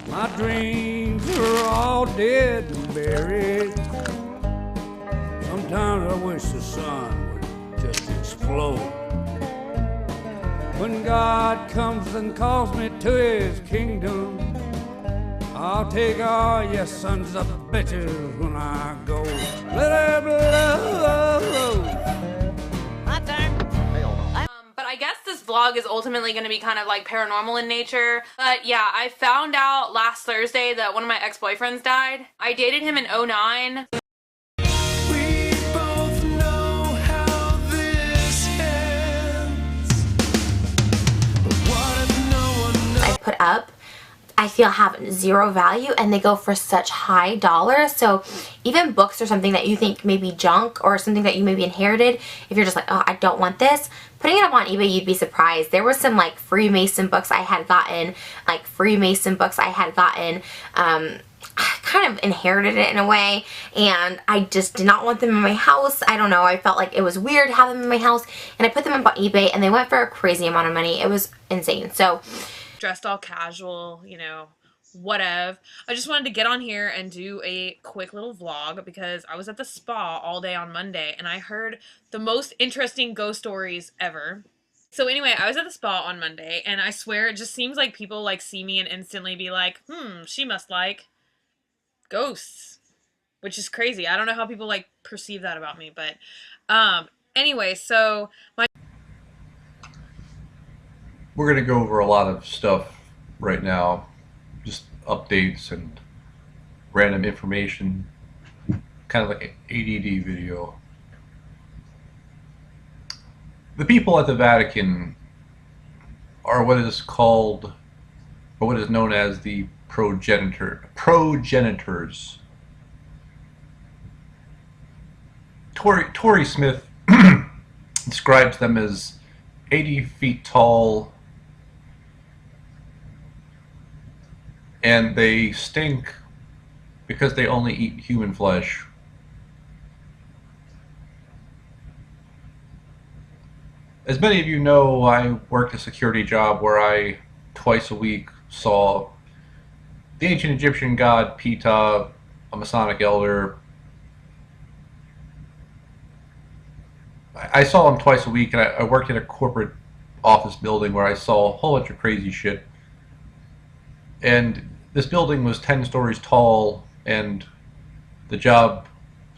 My dreams are all dead and buried. Sometimes I wish the sun would just explode. When God comes and calls me to his kingdom, I'll take all your sons of bitches when I go. Let it blow. My turn. But I guess this vlog is ultimately going to be kind of like paranormal in nature. But yeah, I found out last Thursday that one of my ex-boyfriends died. I dated him in 2009. I put up, I feel have zero value, and they go for such high dollars. So even books or something that you think may be junk or something that you maybe inherited, if you're just like, oh, I don't want this, putting it up on eBay, you'd be surprised. There was some like Freemason books I had gotten, I kind of inherited it in a way, and I just did not want them in my house. I don't know, I felt like it was weird to have them in my house, and I put them up on eBay, and they went for a crazy amount of money. It was insane. So dressed all casual, you know, whatever. I just wanted to get on here and do a quick little vlog because I was at the spa all day on Monday and I heard the most interesting ghost stories ever. So anyway, I was at the spa on Monday and I swear it just seems like people like see me and instantly be like, she must like ghosts, which is crazy. I don't know how people like perceive that about me, but anyway, so we're going to go over a lot of stuff right now, just updates and random information, kind of like an ADD video. The people at the Vatican are what is called, or what is known as the progenitors. Tory Smith describes them as 80 feet tall, and they stink because they only eat human flesh. As many of you know, I worked a security job where I twice a week saw the ancient Egyptian god Ptah, a Masonic elder. I saw him twice a week, and I worked in a corporate office building where I saw a whole bunch of crazy shit. And this building was 10 stories tall, and the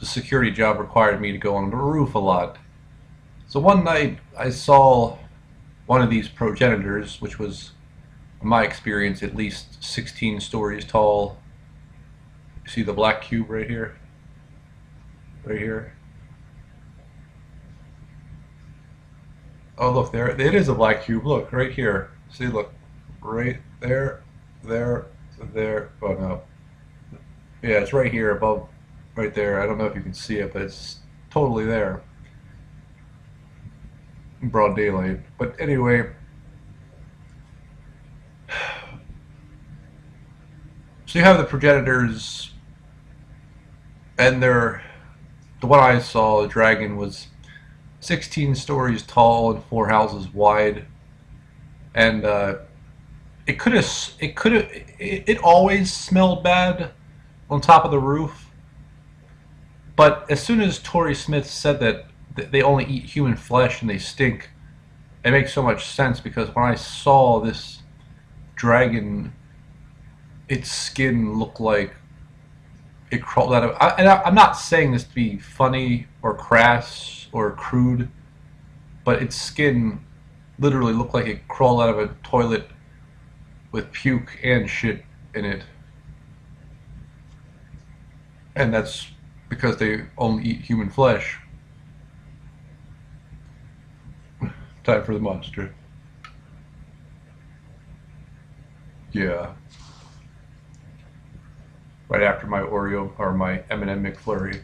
security job required me to go on the roof a lot. So one night I saw one of these progenitors, which was, in my experience, at least 16 stories tall. You see the black cube right here? Right here. Oh, look, there it is, a black cube. Look, right here. See, look, right there, there. Oh no. Yeah, it's right here above, right there. I don't know if you can see it, but it's totally there. In broad daylight. But anyway, so you have the progenitors, and the one I saw, the dragon, was 16 stories tall and 4 houses wide, and it always smelled bad on top of the roof. But as soon as Tory Smith said that they only eat human flesh and they stink, it makes so much sense, because when I saw this dragon, its skin looked like it crawled out of... I'm not saying this to be funny or crass or crude, but its skin literally looked like it crawled out of a toilet with puke and shit in it. And that's because they only eat human flesh. Time for the monster. Yeah. Right after my Oreo, or my M&M McFlurry.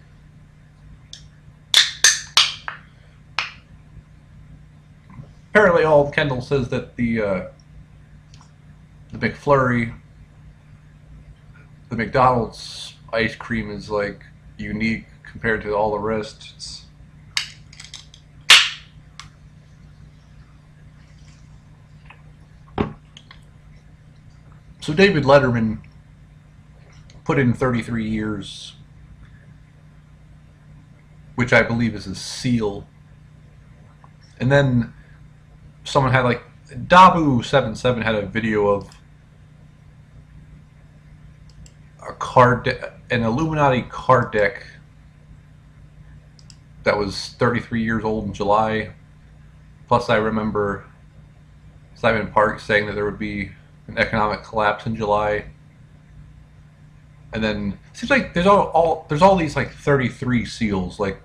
Apparently, old Kendall says that the McFlurry, the McDonald's ice cream, is like unique compared to all the rest. So David Letterman put in 33 years, which I believe is a seal. And then someone had like Dabu77 had a video of an Illuminati card deck that was 33 years old in July. Plus, I remember Simon Park saying that there would be an economic collapse in July. And then it seems like there's all these like 33 seals, like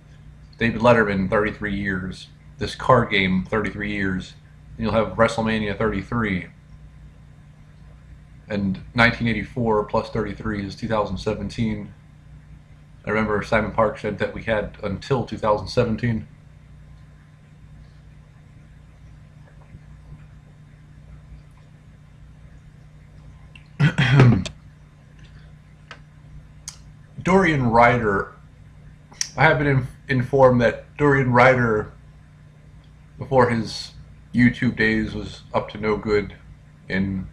David Letterman 33 years, this card game 33 years, and you'll have WrestleMania 33. And 1984 plus 33 is 2017. I remember Simon Park said that we had until 2017. Dorian Ryder. I have been informed that Dorian Ryder, before his YouTube days, was up to no good in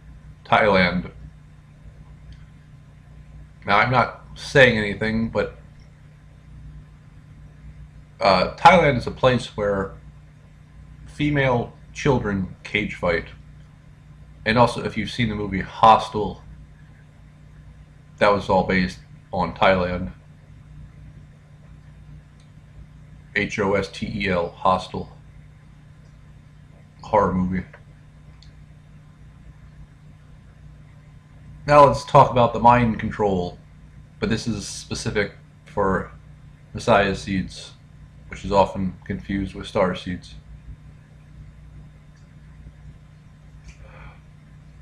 Thailand. Now, I'm not saying anything, but Thailand is a place where female children cage fight. And also, if you've seen the movie Hostel, that was all based on Thailand. Hostel, Hostel. Horror movie. Now let's talk about the mind control, but this is specific for Messiah seeds, which is often confused with star seeds.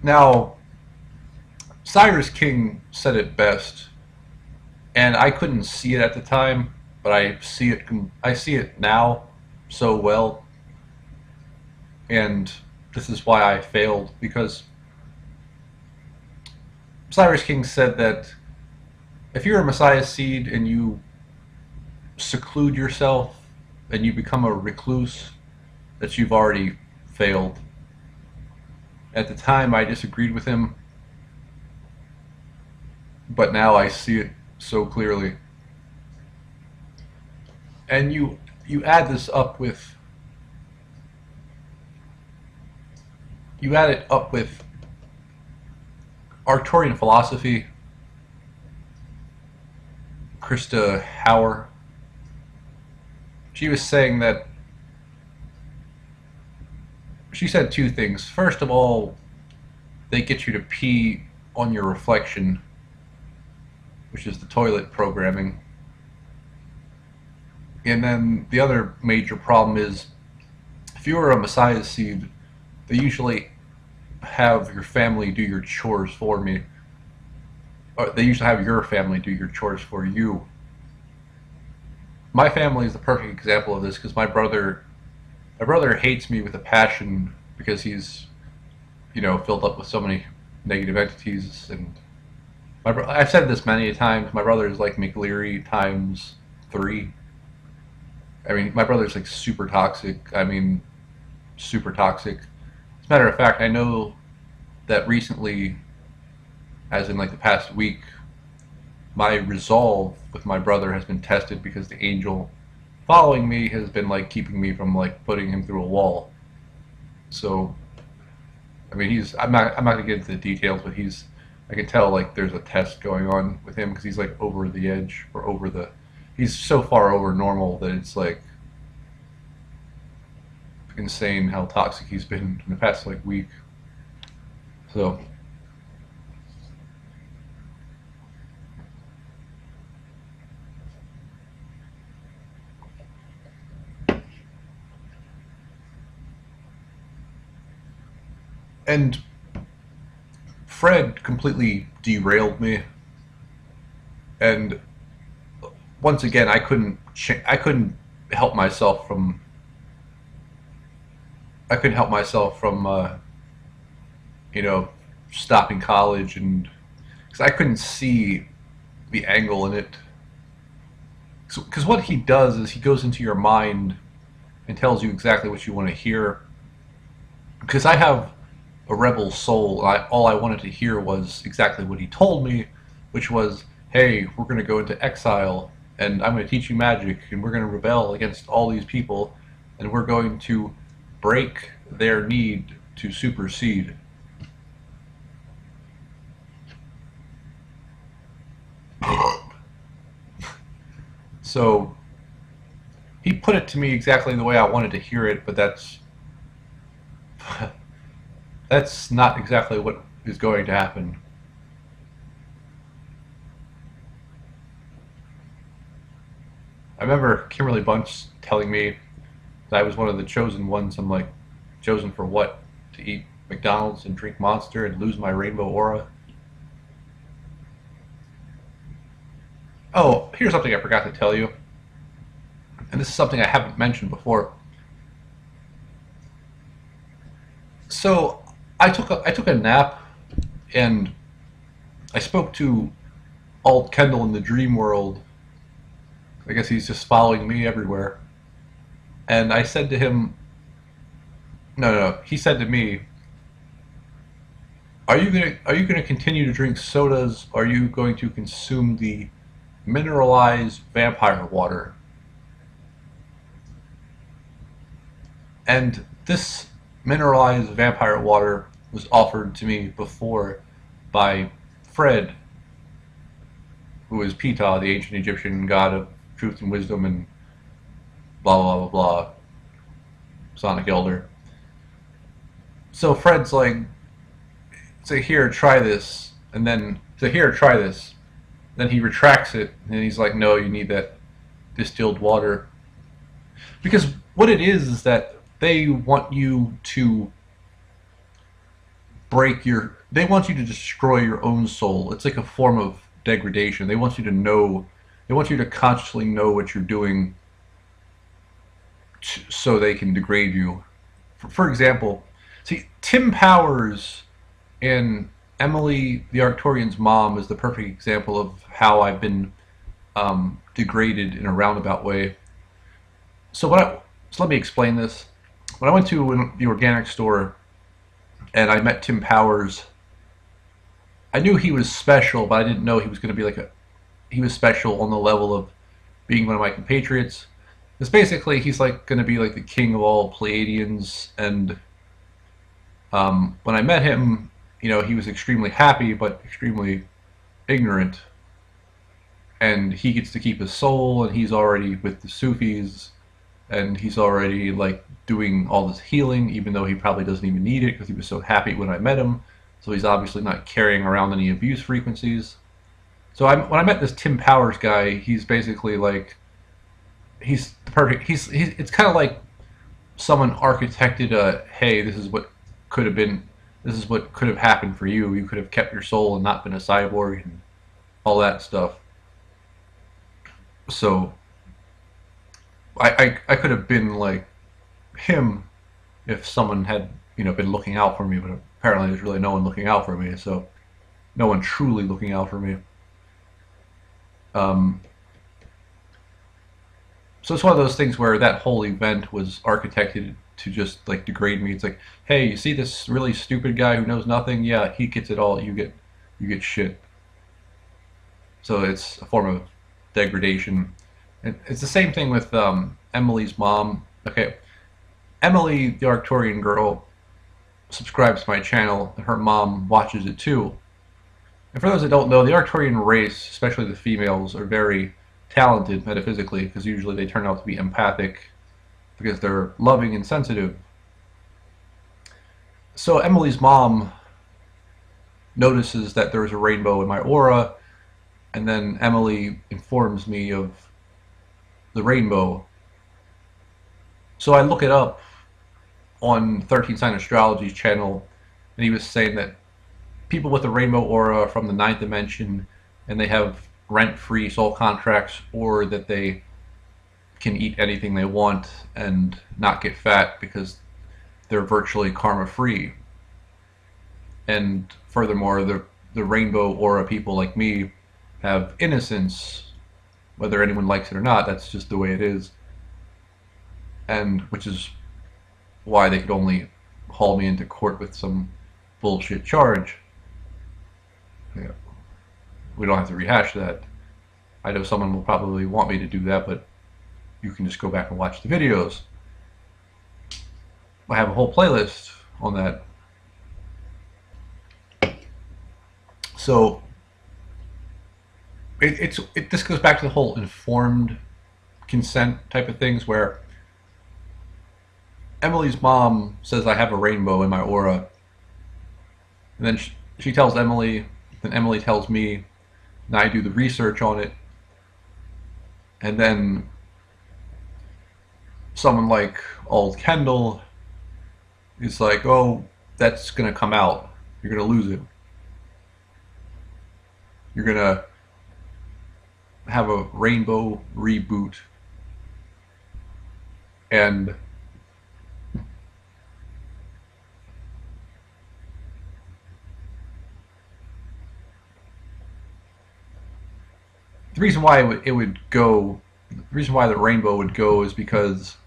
Now, Cyrus King said it best, and I couldn't see it at the time, but I see it now so well, and this is why I failed, because Cyrus King said that if you're a Messiah seed and you seclude yourself and you become a recluse, that you've already failed. At the time, I disagreed with him, but now I see it so clearly. And you add this up with, you add it up with Arcturian philosophy. Krista Hauer, she was saying that, she said two things. First of all, they get you to pee on your reflection, which is the toilet programming. And then the other major problem is, if you are a Messiah seed, they usually have your family do your chores for me. Or they usually have your family do your chores for you. My family is the perfect example of this, because my brother hates me with a passion because he's, filled up with so many negative entities. And I've said this many times, my brother is like McLeary times 3. I mean, my brother's like super toxic. Super toxic. As a matter of fact, I know that recently, as in like the past week, my resolve with my brother has been tested because the angel following me has been like keeping me from like putting him through a wall. So, I mean, I'm not gonna get into the details, but I can tell like there's a test going on with him because he's like over the edge, or he's so far over normal that it's like insane how toxic he's been in the past like week. So and Fred completely derailed me, and once again I couldn't help myself from stopping college, and because I couldn't see the angle in it. Because what he does is he goes into your mind and tells you exactly what you want to hear. Because I have a rebel soul. All I wanted to hear was exactly what he told me, which was, hey, we're going to go into exile, and I'm going to teach you magic, and we're going to rebel against all these people, and we're going to break their need to supersede. So he put it to me exactly the way I wanted to hear it, but that's not exactly what is going to happen. I remember Kimberly Bunch telling me that I was one of the chosen ones. I'm like, chosen for what? To eat McDonald's and drink Monster and lose my rainbow aura? Oh, here's something I forgot to tell you. And this is something I haven't mentioned before. So I took a nap, and I spoke to Alt Kendall in the dream world. I guess he's just following me everywhere. And I said to him, no, he said to me, are you gonna continue to drink sodas? Or are you going to consume the mineralized vampire water? And this mineralized vampire water was offered to me before by Fred, who is Ptah, the ancient Egyptian god of truth and wisdom and blah blah blah blah, Sonic Elder. So Fred's like, say here, try this, and then say here, try this. Then he retracts it, and he's like, no, you need that distilled water. Because what it is that they want you to they want you to destroy your own soul. It's like a form of degradation. They want you to consciously know what you're doing so they can degrade you. For example, see, Tim Powers and Emily the Arcturian's mom is the perfect example of how I've been degraded in a roundabout way. So let me explain this. When I went to the organic store and I met Tim Powers, I knew he was special, but I didn't know he was going to be he was special on the level of being one of my compatriots. Because basically he's like going to be like the king of all Pleiadians, and when I met him, he was extremely happy but extremely ignorant, and he gets to keep his soul, and he's already with the Sufis, and he's already like doing all this healing, even though he probably doesn't even need it because he was so happy when I met him. So he's obviously not carrying around any abuse frequencies. So when I met this Tim Powers guy, he's basically like, he's the perfect. It's kind of like someone architected a, hey, this is what could have been. This is what could have happened for you. You could have kept your soul and not been a cyborg and all that stuff. So I could have been like him if someone had been looking out for me, but apparently there's really no one looking out for me. So no one truly looking out for me. So it's one of those things where that whole event was architected to just like degrade me. It's like, hey, you see this really stupid guy who knows nothing? Yeah, he gets it all. You get shit. So it's a form of degradation. And it's the same thing with Emily's mom. Okay, Emily, the Arcturian girl, subscribes to my channel, and her mom watches it too. And for those that don't know, the Arcturian race, especially the females, are very talented metaphysically, because usually they turn out to be empathic because they're loving and sensitive. So Emily's mom notices that there's a rainbow in my aura, and then Emily informs me of the rainbow. So I look it up on 13 Sign Astrology's channel, and he was saying that people with a rainbow aura from the 9th dimension, and they have rent-free soul contracts, or that they can eat anything they want and not get fat because they're virtually karma-free. And furthermore, the rainbow aura people like me have innocence, whether anyone likes it or not. That's just the way it is. And which is why they could only haul me into court with some bullshit charge. Yeah. We don't have to rehash that. I know someone will probably want me to do that, but you can just go back and watch the videos. I have a whole playlist on that. So this goes back to the whole informed consent type of things, where Emily's mom says I have a rainbow in my aura, and then she tells Emily, then Emily tells me, and I do the research on it, and then someone like old Kendall is like, oh, that's gonna come out, you're gonna lose it, you're gonna have a rainbow reboot. And the reason why it would go, the reason why the rainbow would go is because,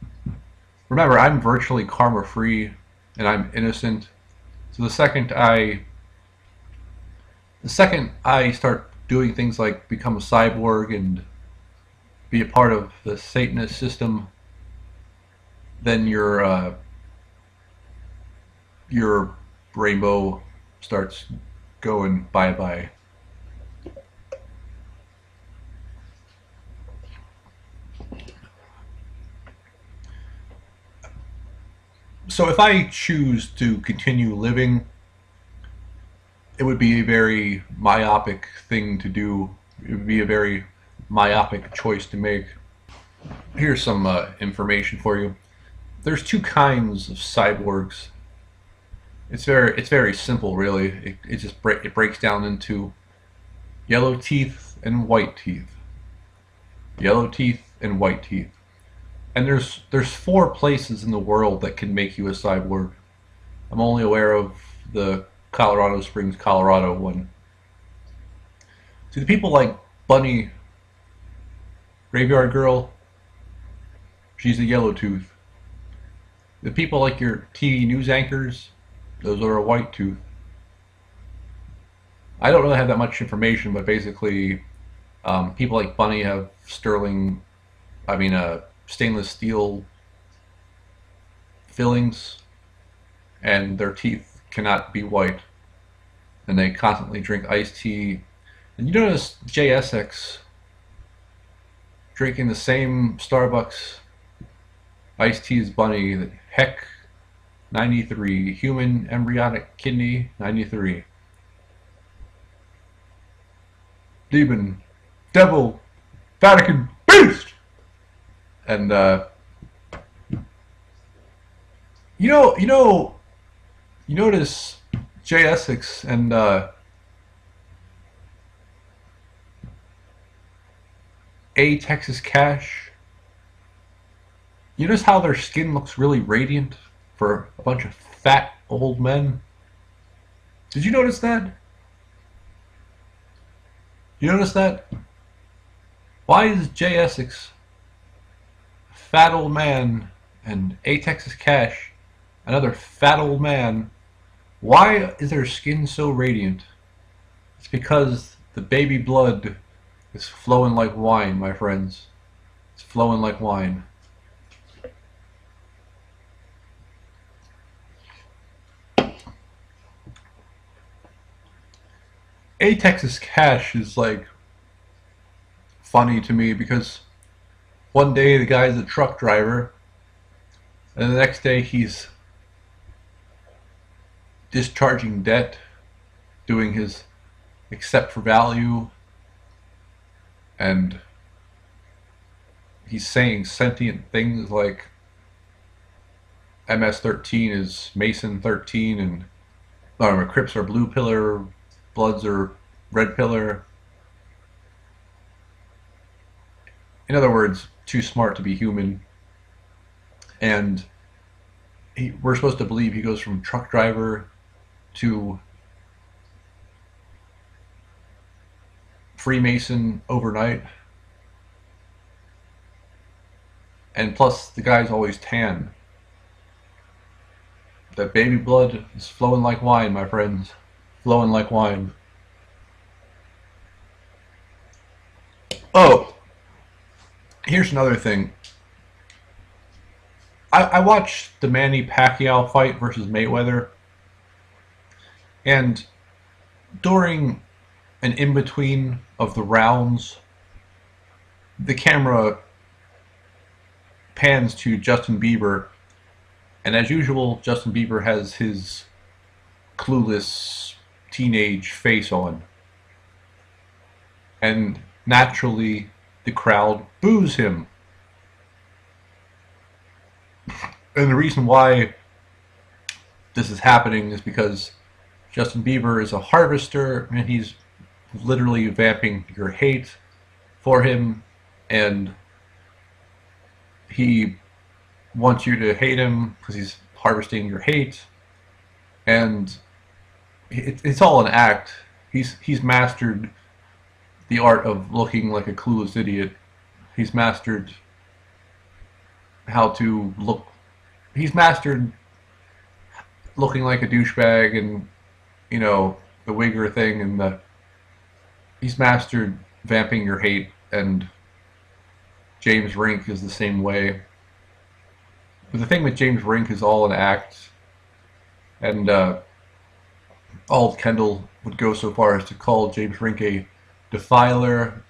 remember, I'm virtually karma free and I'm innocent. So the second I start doing things like become a cyborg and be a part of the Satanist system, then your rainbow starts going bye-bye. So if I choose to continue living, it would be a very myopic thing to do. It would be a very myopic choice to make. Here's some information for you. There's two kinds of cyborgs. It's very simple, really. It breaks down into yellow teeth and white teeth. Yellow teeth and white teeth. And there's 4 places in the world that can make you a cyborg. I'm only aware of the Colorado Springs, Colorado one. See, the people like Bunny, Graveyard Girl, she's a yellow tooth. The people like your TV news anchors, those are a white tooth. I don't really have that much information, but basically, people like Bunny have stainless steel fillings, and their teeth cannot be white, and they constantly drink iced tea. And you notice JSX drinking the same Starbucks iced tea as Bunny, that Heck 93, human embryonic kidney 93. Demon, devil, Vatican, beast! And you notice Jay Essex and A Texas Cash. You notice how their skin looks really radiant for a bunch of fat old men? Did you notice that? You notice that? Why is Jay Essex a fat old man and A Texas Cash another fat old man? Why is their skin so radiant? It's because the baby blood is flowing like wine, my friends. It's flowing like wine. A Texas Cash is like funny to me because one day the guy's a truck driver and the next day he's discharging debt, doing his accept for value, and he's saying sentient things like MS-13 is Mason 13 and Crips are blue pillar, Bloods are red pillar. In other words, too smart to be human. And we're supposed to believe he goes from truck driver to Freemason overnight. And plus, the guy's always tan. That baby blood is flowing like wine, my friends. Flowing like wine. Oh, here's another thing. I watched the Manny Pacquiao fight versus Mayweather, and during an in-between of the rounds, the camera pans to Justin Bieber, and as usual, Justin Bieber has his clueless teenage face on. And naturally, the crowd boos him. And the reason why this is happening is because Justin Bieber is a harvester, and he's literally vamping your hate for him, and he wants you to hate him because he's harvesting your hate, and it's all an act. He's mastered the art of looking like a clueless idiot. He's mastered how to look. He's mastered looking like a douchebag, and you know, the wigger thing, and he's mastered vamping your hate. And James Rink is the same way. But the thing with James Rink is all an act, and Ald Kendall would go so far as to call James Rink a defiler,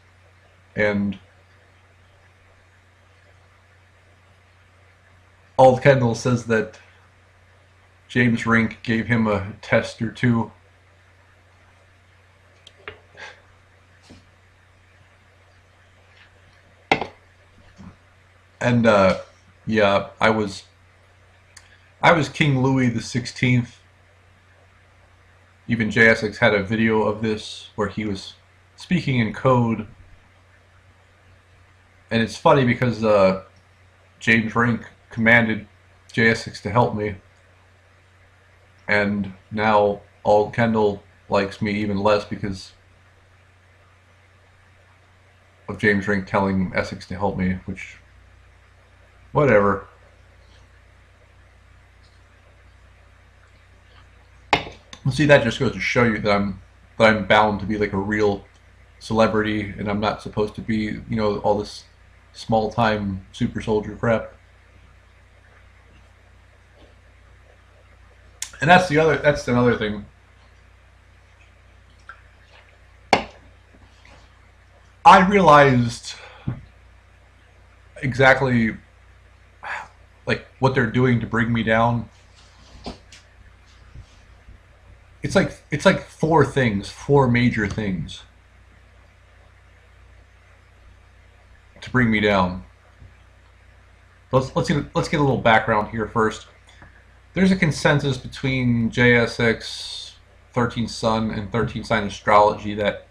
and Ald Kendall says that James Rink gave him a test or two. And yeah, I was King Louis the 16th. Even JSX had a video of this where he was speaking in code, and it's funny because James Rink commanded JSX to help me, and now Ald Kendall likes me even less because of James Rink telling Essex to help me, which, whatever. See, that just goes to show you that I'm bound to be like a real celebrity, and I'm not supposed to be, you know, all this small time super soldier crap. And that's another thing. I realized exactly like what they're doing to bring me down. It's like four major things to bring me down. Let's get a little background here first. There's a consensus between JSX, 13 Sun, and 13 Sign Astrology that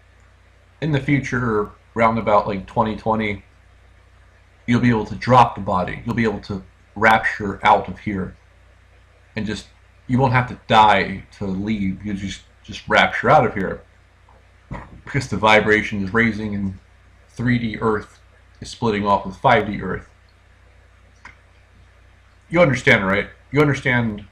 in the future, around about like 2020, you'll be able to drop the body. You'll be able to rapture out of here, and you won't have to die to leave. You just rapture out of here because the vibration is raising and 3D Earth is splitting off with 5D Earth. You understand, right? You understand.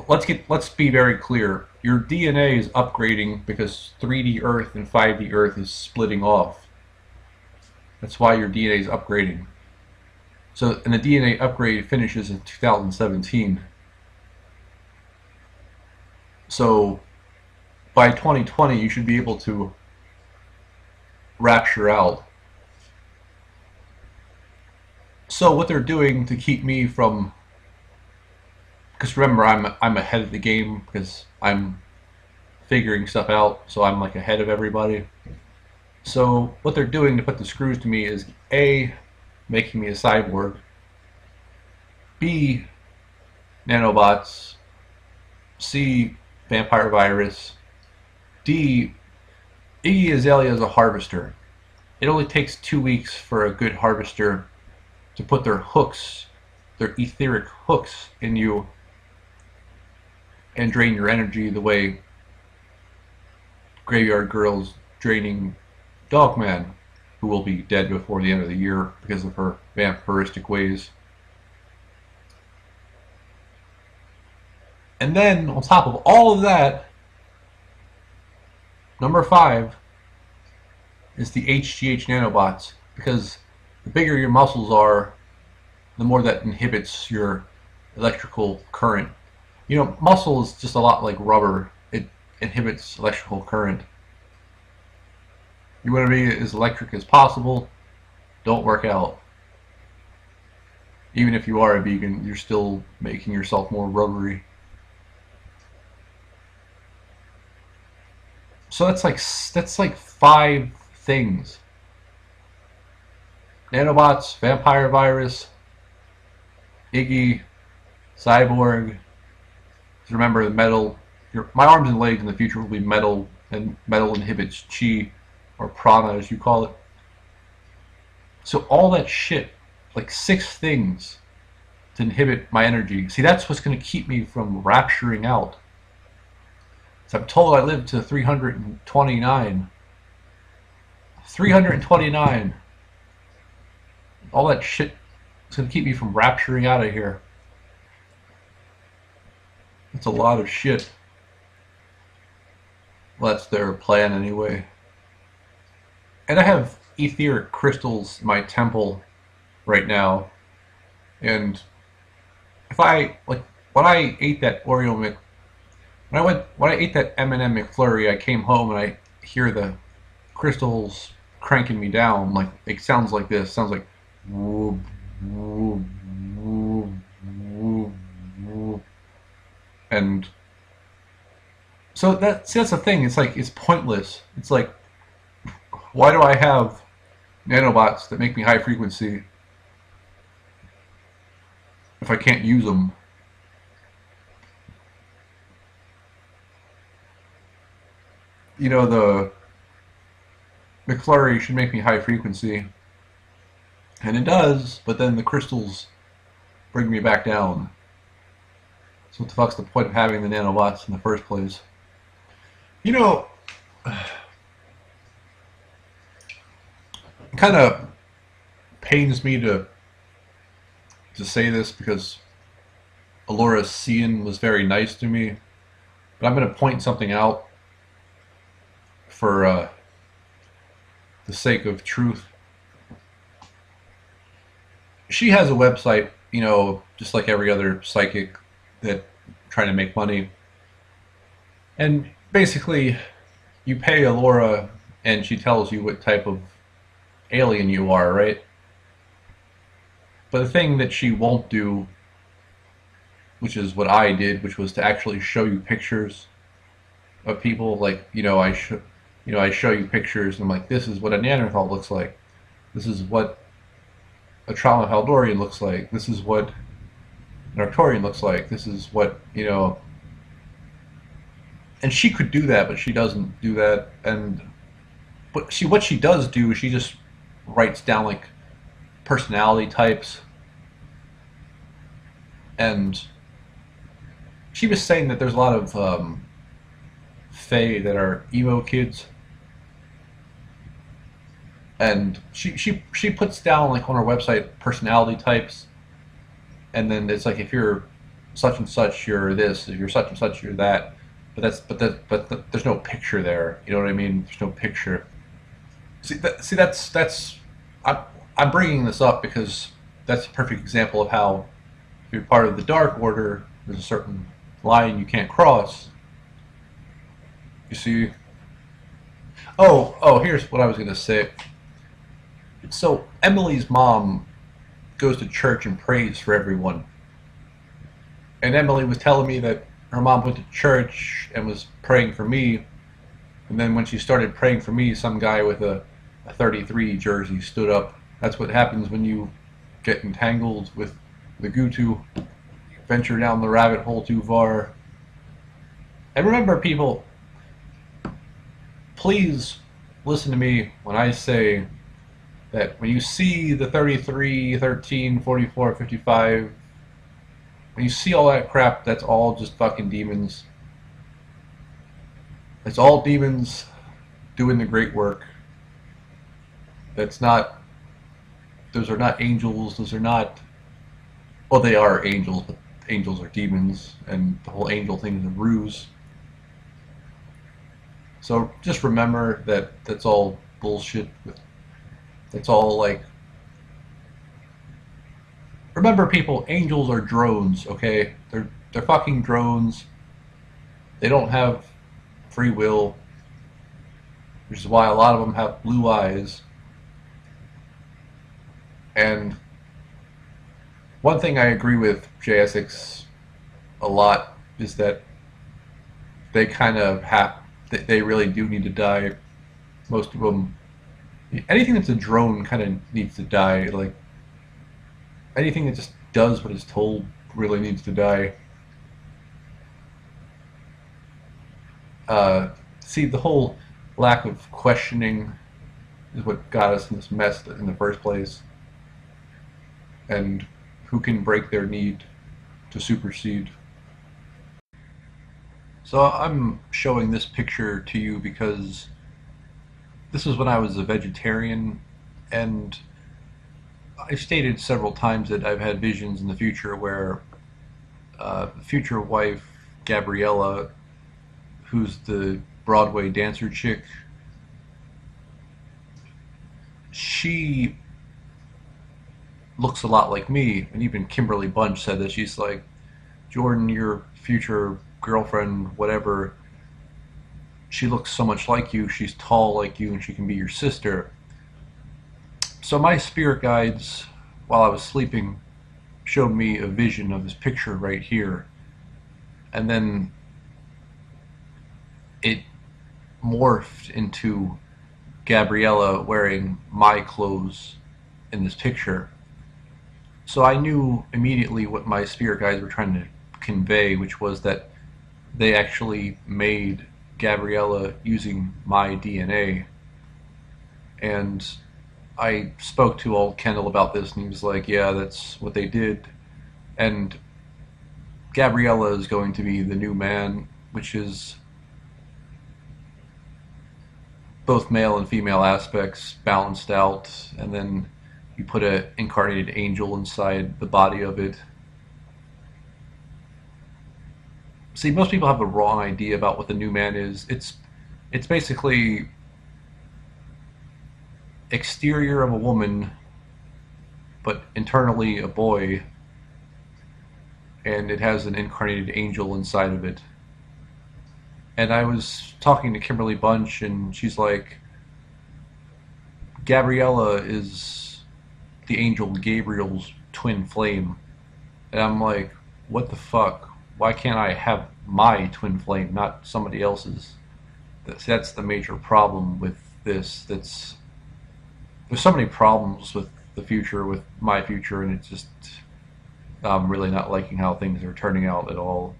Let's be very clear. Your DNA is upgrading because 3D Earth and 5D Earth is splitting off. That's why your DNA is upgrading. So, and the DNA upgrade finishes in 2017. So, by 2020, you should be able to rapture out. So, what they're doing to keep me from, because remember, I'm ahead of the game because I'm figuring stuff out. So I'm like ahead of everybody. So what they're doing to put the screws to me is A, making me a cyborg. B, nanobots. C, vampire virus. D, Iggy Azalea is a harvester. It only takes 2 weeks for a good harvester to put their hooks, their etheric hooks in you and drain your energy the way Graveyard Girl's draining Dogman, who will be dead before the end of the year because of her vampiristic ways. And then, on top of all of that, number 5 is the HGH nanobots. Because the bigger your muscles are, the more that inhibits your electrical current. You know, muscle is just a lot like rubber. It inhibits electrical current. You want to be as electric as possible, don't work out. Even if you are a vegan, you're still making yourself more rubbery. So that's like 5 things. Nanobots, vampire virus, Iggy, cyborg. Remember the metal. My arms and legs in the future will be metal, and metal inhibits chi, or prana as you call it. So all that shit, like 6 things to inhibit my energy. See, that's what's going to keep me from rapturing out. So I'm told I live to 329. 329. All that shit is going to keep me from rapturing out of here. It's a lot of shit. Well, that's their plan anyway. And I have etheric crystals in my temple right now. And if I, like, when I ate that when I ate that M&M McFlurry, I came home and I hear the crystals cranking me down. Like, it sounds like this. It sounds like whoop, whoop, whoop, whoop, whoop. And so that's the thing. It's like, it's pointless. It's like, why do I have nanobots that make me high frequency if I can't use them? You know, the McFlurry should make me high frequency, and it does, but then the crystals bring me back down. So what the fuck's the point of having the nanobots in the first place? You know, it kind of pains me to say this because Alora Cian was very nice to me, but I'm going to point something out for the sake of truth. She has a website, you know, just like every other psychic that trying to make money. And basically, you pay Alora and she tells you what type of alien you are, right? But the thing that she won't do, which is what I did, which was to actually show you pictures of people. Like, you know, I show you pictures and I'm like, this is what a Neanderthal looks like. This is what a trauma Haldorian looks like. This is what an Arcturian looks like. This is what, you know. And she could do that, but she doesn't do that. But what she does do is she just writes down like personality types. And she was saying that there's a lot of fae that are emo kids. And she puts down like on her website personality types, and then it's like if you're such and such you're this, if you're such and such you're that, but there's no picture there. You know what I mean? There's no picture. I'm bringing this up because that's a perfect example of how if you're part of the Dark Order, there's a certain line you can't cross. You see? Oh, here's what I was gonna say. So Emily's mom goes to church and prays for everyone. And Emily was telling me that her mom went to church and was praying for me. And then when she started praying for me, some guy with a 33 jersey stood up. That's what happens when you get entangled with the Gutu. Venture down the rabbit hole too far. And remember, people, please listen to me when I say that when you see the 33, 13, 44, 55, when you see all that crap, that's all just fucking demons. It's all demons doing the great work. Those are not angels, those are not, well, they are angels, but angels are demons, and the whole angel thing is a ruse. So just remember that that's all bullshit. That's all like. Remember, people, angels are drones. Okay, they're fucking drones. They don't have free will, which is why a lot of them have blue eyes. And one thing I agree with JSX a lot is that they kind of have, they really do need to die. Most of them, anything that's a drone kind of needs to die. Like, anything that just does what it's told really needs to die. See, the whole lack of questioning is what got us in this mess in the first place. And who can break their need to supersede? So I'm showing this picture to you because this was when I was a vegetarian, and I've stated several times that I've had visions in the future where future wife Gabriella, who's the Broadway dancer chick, she looks a lot like me. And even Kimberly Bunch said that. She's like, Jordan, your future girlfriend, whatever, she looks so much like you. She's tall like you, and she can be your sister. So my spirit guides, while I was sleeping, showed me a vision of this picture right here. And then it morphed into Gabriella wearing my clothes in this picture. So I knew immediately what my spirit guides were trying to convey, which was that they actually made Gabriella using my DNA. And I spoke to old Kendall about this, and he was like, yeah, that's what they did. And Gabriella is going to be the new man, which is both male and female aspects balanced out, and then you put an incarnated angel inside the body of it. See, most people have the wrong idea about what the new man is. It's basically exterior of a woman, but internally a boy, and it has an incarnated angel inside of it. And I was talking to Kimberly Bunch, and she's like, Gabriella is the angel Gabriel's twin flame. And I'm like, what the fuck? Why can't I have my twin flame, not somebody else's? That's the major problem with this. There's so many problems with the future, with my future, and it's just, I'm really not liking how things are turning out at all.